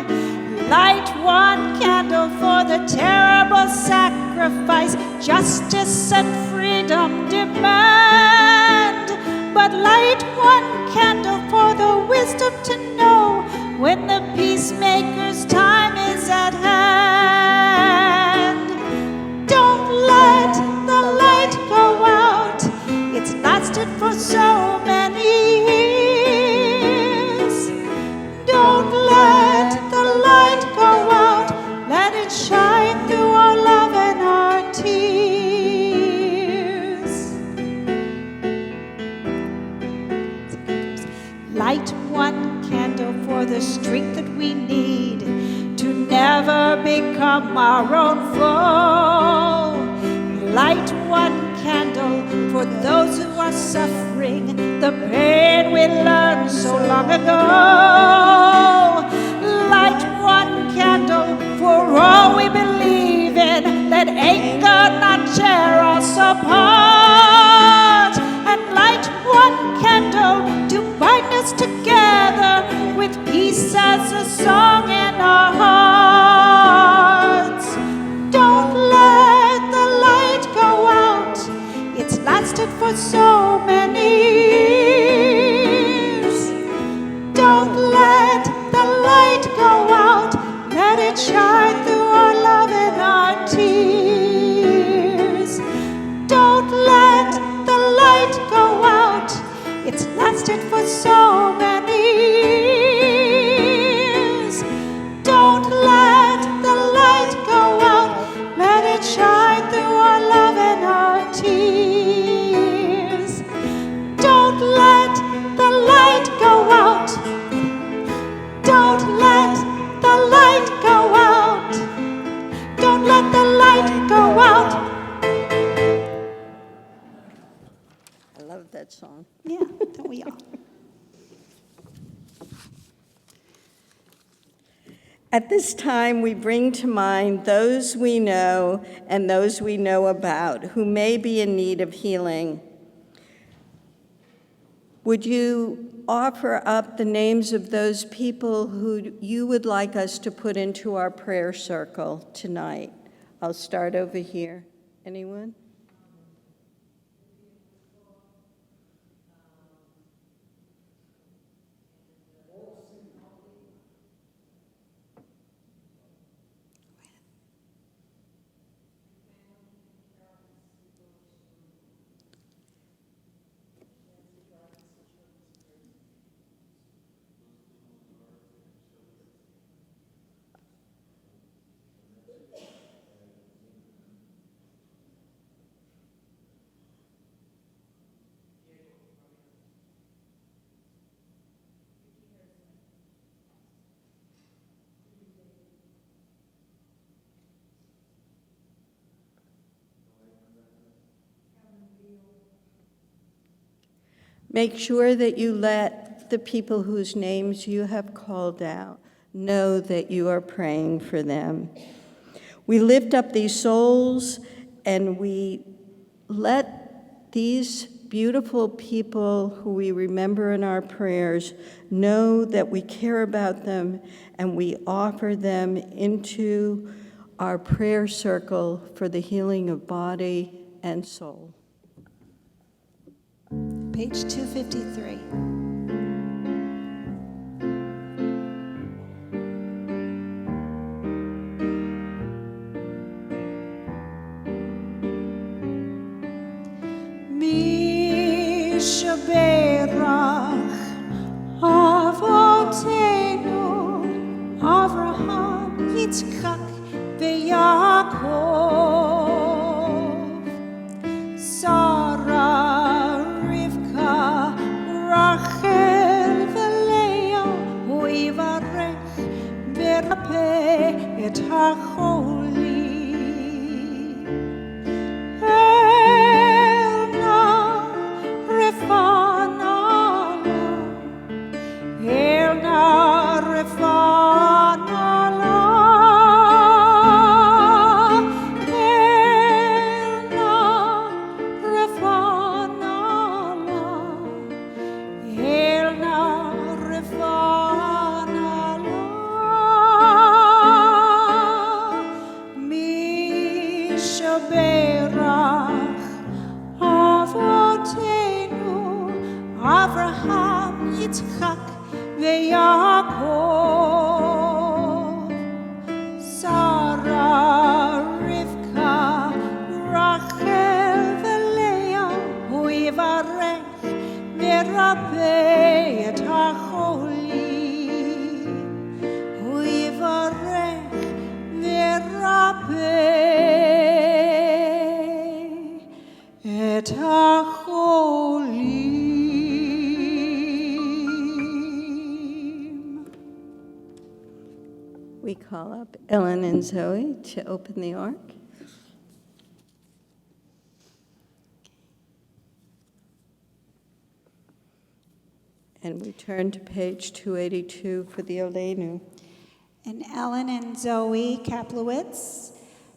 Light one candle for the terrible sacrifice justice and freedom demand. But light one candle for the wisdom to know when the peacemaker's time is at hand. Don't let the light go out. It's lasted for so many years. Don't let the light go out. Let it shine through our love and our tears. Light one candle for the strength that we need to never become our own foe. Light one candle for those who are suffering the pain we learned so long ago. Light one candle for all we believe in. Let anger not tear us apart. And light one candle to bind us together with peace as a song in our hearts. Don't let the light go out. It's down. Yeah, don't we all? At this time, we bring to mind those we know and those we know about who may be in need of healing. Would you offer up the names of those people who you would like us to put into our prayer circle tonight? I'll start over here. Anyone? Make sure that you let the people whose names you have called out know that you are praying for them. We lift up these souls and we let these beautiful people who we remember in our prayers know that we care about them, and we offer them into our prayer circle for the healing of body and soul. Page 253. Mishaberach Avotenu Avraham Yitzchak Yaakov Sarah Rivka Rachel Leah Uivarech Berape et HaCholi Elna Refanala Elna Refanala Elna Refanala Elna Refanala Mishaberach Avotenu Avraham Yitzchak Yaakov Sarah Rivka Rachel Leah Uivarech Merape et HaCholi Uivarech Merape et HaCholi. We call up Ellen and Zoe to open the ark. And we turn to page 282 for the Olenu. And Ellen and Zoe Kaplowitz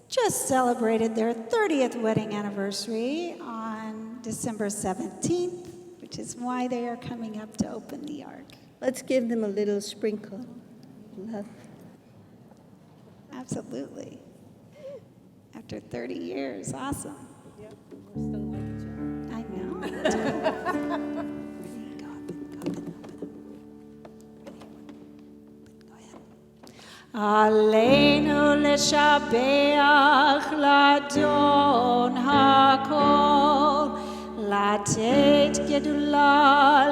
just celebrated their 30th wedding anniversary on December 17th, which is why they are coming up to open the ark. Let's give them a little sprinkle of love. Absolutely. After 30 years, awesome. Yep, we're still like each other. I know. Aleinu leshabeach ladon hakol, latet gedula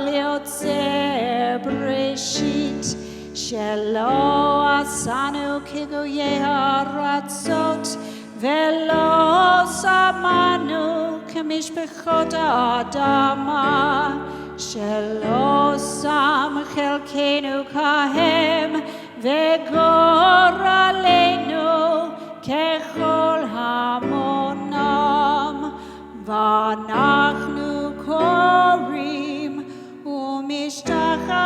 leotzer breshit, shelo asanu kegoye haratzot, velo samanu kemishpechot adama, shelo sam chelkenu kahem, וגורלנו ככל המונם, ואנחנו קוראים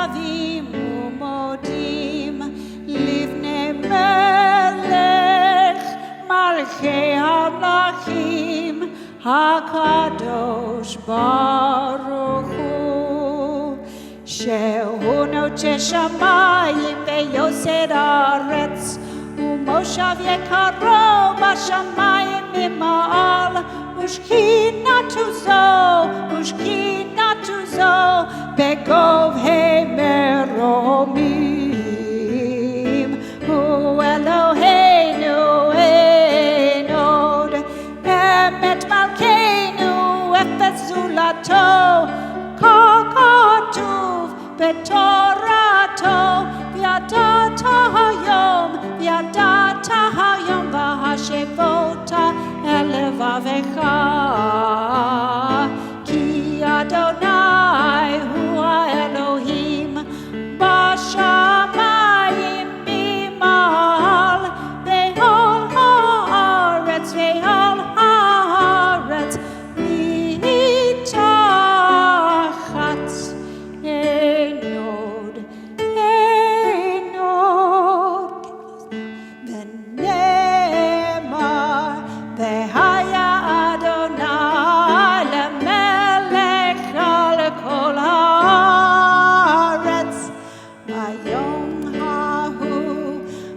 ניצבים ומודים לפני מלך מלכי המלכים הקדוש ברוך הוא, שהוא נוטה שמיים ויוסד ארץ, ומושב יקרו בשמיים ממעל, ושכינתו זו בגובהי מרומים. הוא אלוהינו אין עוד, אמת מלכנו אפס זולתו, כה כתוב בתורתו, וידעת היום והשבות אל לבבך, כי אדוני הוא האלוהים בשמיים ממעל, ועל הארץ מתחת. אין עוד ונאמר, והיה אדוני למלך על כל הארץ.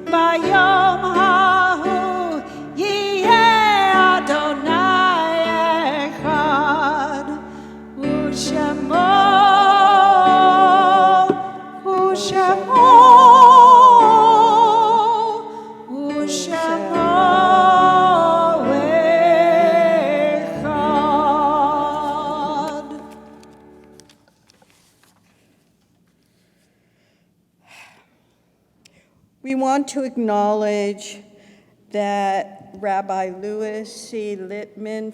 ביום ההוא יהיה אדוני אחד, ושמו אחד. We want to acknowledge that Rabbi Louis C. Littman,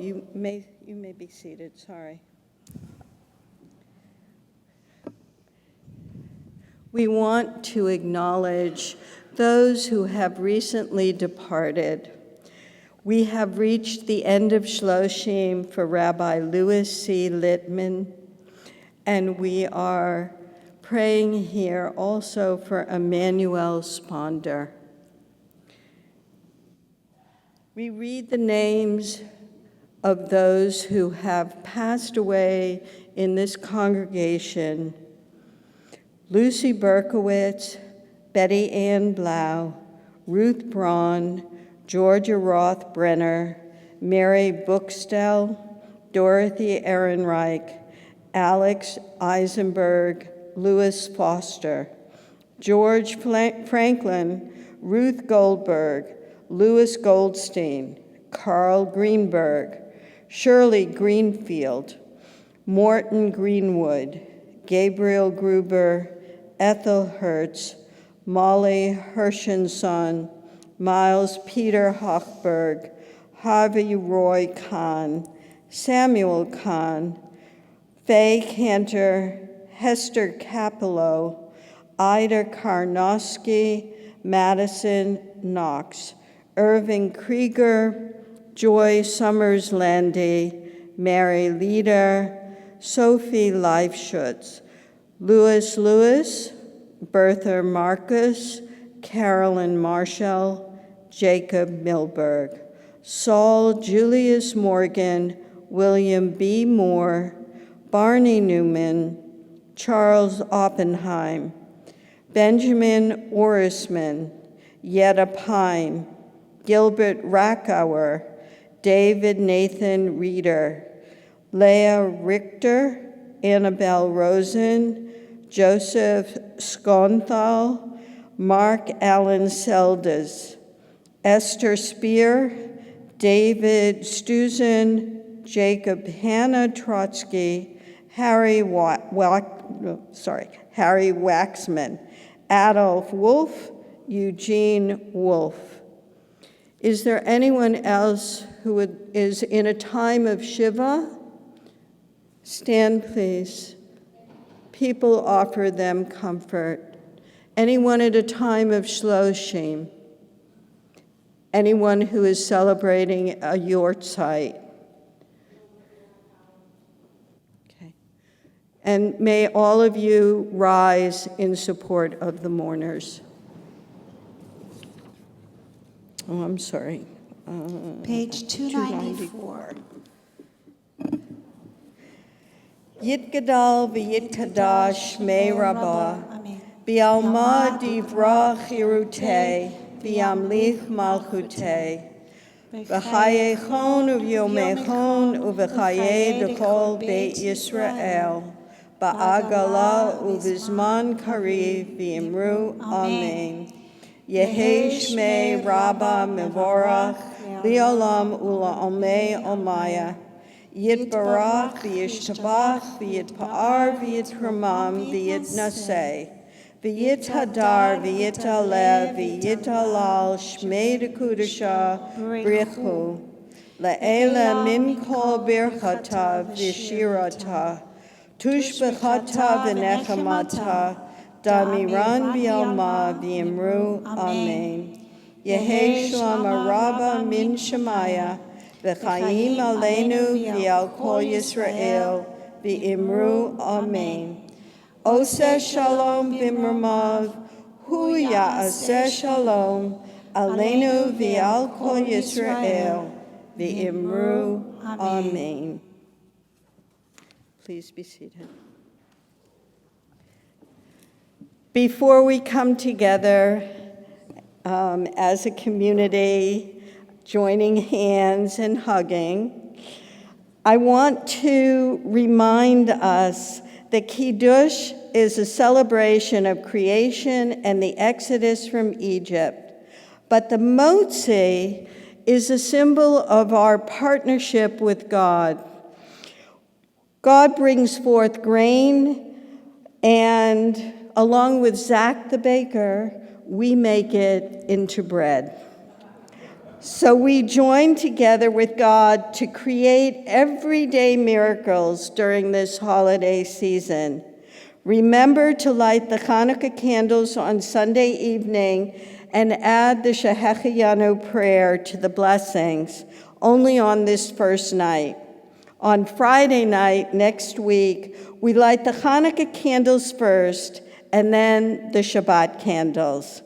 you may be seated, sorry. We want to acknowledge those who have recently departed. We have reached the end of Shloshim for Rabbi Louis C. Littman, and we are praying here also for Emmanuel Sponder. We read the names of those who have passed away in this congregation: Lucy Berkowitz, Betty Ann Blau, Ruth Braun, Georgia Roth Brenner, Mary Bookstell, Dorothy Ehrenreich, Alex Eisenberg, Louis Foster, George Franklin, Ruth Goldberg, Louis Goldstein, Carl Greenberg, Shirley Greenfield, Morton Greenwood, Gabriel Gruber, Ethel Hertz, Molly Hershenson, Miles Peter Hochberg, Harvey Roy Kahn, Samuel Kahn, Faye Cantor, Hester Capello, Ida Karnowski, Madison Knox, Irving Krieger, Joy Summers Landy, Mary Leader, Sophie Leifschutz, Louis Lewis, Bertha Marcus, Carolyn Marshall, Jacob Milberg, Saul Julius Morgan, William B. Moore, Barney Newman, Charles Oppenheim, Benjamin Orisman, Yetta Pine, Gilbert Rackauer, David Nathan Reeder, Leah Richter, Annabelle Rosen, Joseph Skonthal, Mark Allen Seldes, Esther Spear, David Stuzen, Jacob Hannah Trotsky, Harry Waxman, Adolf Wolf, Eugene Wolf. Is there anyone else who is in a time of Shiva? Stand, please. People offer them comfort. Anyone at a time of Shloshim? Anyone who is celebrating a Yortzeit? Okay. And may all of you rise in support of the mourners. Oh, I'm sorry. Page 294. Yitgadal v'yitkadash me rabbah, Amen. bi'alma divra chirute, bi'amlich malchute, v'chayechon uv'yomechon uv'chaye dekol beit Yisrael, ba'agala uv'zman kariv v'imru amen. Yehesh me rabba mevorach, li'olam ula'omei omaya, Yitbarach v'yishtabach v'yitpa'ar v'yitramam v'yitnaseh v'yithadar v'yitalev v'yitalal shmei dekudasha brichu le'ela min kol birchata v'shirata tushbechata v'nechamata damiran v'yalma v'yimru amen. Yehi shalom rabba min shemaya V'chaim aleinu v'al kol Yisrael v'imru amen. Oseh shalom v'imramav, hu ya'aseh shalom aleinu v'al kol Yisrael v'imru amen. Please be seated. Before we come together as a community, joining hands and hugging, I want to remind us that Kiddush is a celebration of creation and the exodus from Egypt. But the motzi is a symbol of our partnership with God. God brings forth grain, and along with Zach the baker, we make it into bread. So we join together with God to create everyday miracles during this holiday season. Remember to light the Hanukkah candles on Sunday evening and add the Shehecheyanu prayer to the blessings, only on this first night. On Friday night next week, we light the Hanukkah candles first and then the Shabbat candles.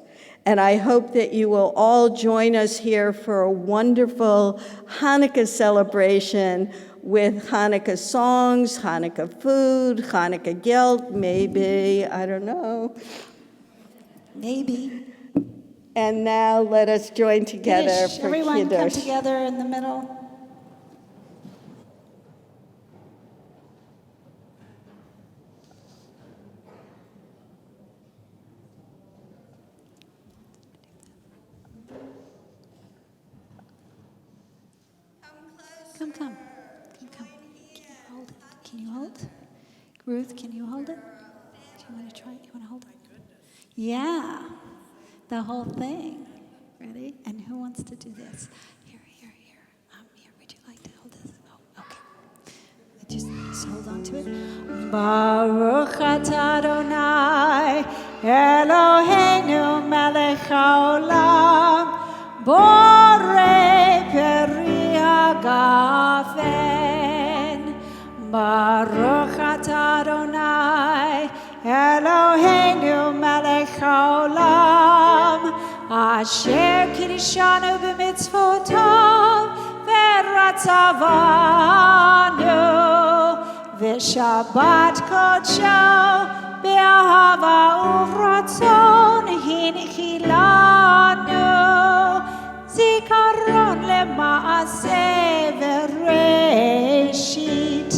And I hope that you will all join us here for a wonderful Hanukkah celebration with Hanukkah songs, Hanukkah food, Hanukkah guilt, maybe, I don't know. Maybe. And now let us join together Kiddush. for Everyone come Kiddush. together in the middle. Come. Come. Can you hold it? Ruth, can you hold it? Do you want to try it? You want to hold it? Yeah. The whole thing. Ready? And who wants to do this? Here. Here. Would you like to hold this? Oh, okay. Just hold on to it. Baruch atah Adonai Eloheinu melech haolam borei peri hagafen. Baruch atah Adonai Eloheinu melech haolam asher kiddushanu b'mitzvotav v'ratzavanu v'shabbat kodsho be'ahava uvratzon hinchilanu zikaron lema'aseh v'reshit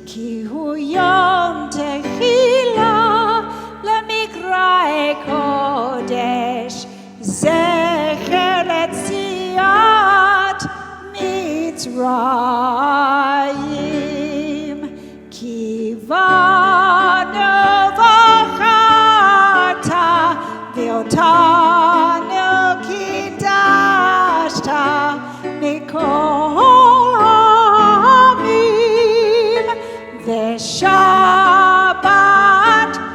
ki hu yom tehila lemikrae kodesh zecher letziat Mitzrayim kivanu v'chata v'otanu kidashta mikol ha'amim v'shabbat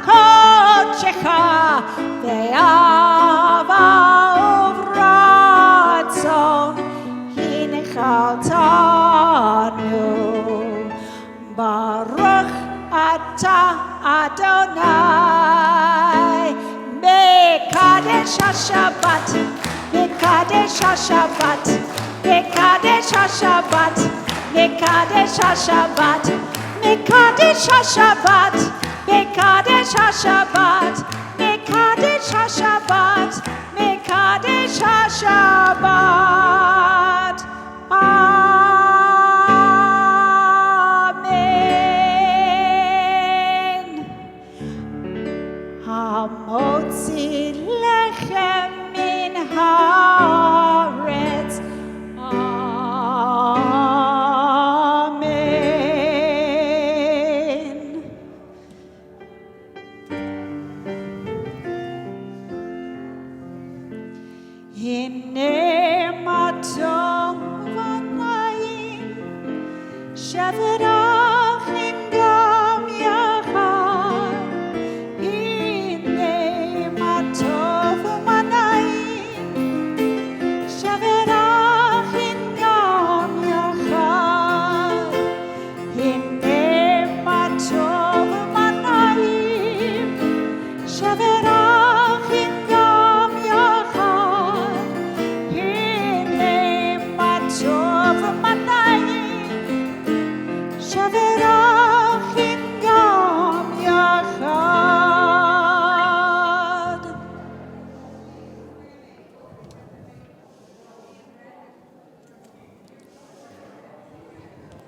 kodshecha ve'ava uvratzon hinchalta Adonai. Mekadesh HaShabbat, Mekadesh HaShabbat, Mekadesh HaShabbat, Mekadesh HaShabbat, Mekadesh HaShabbat, Mekadesh HaShabbat, Mekadesh HaShabbat, Mekadesh HaShabbat. Amen. Hamotzi lechem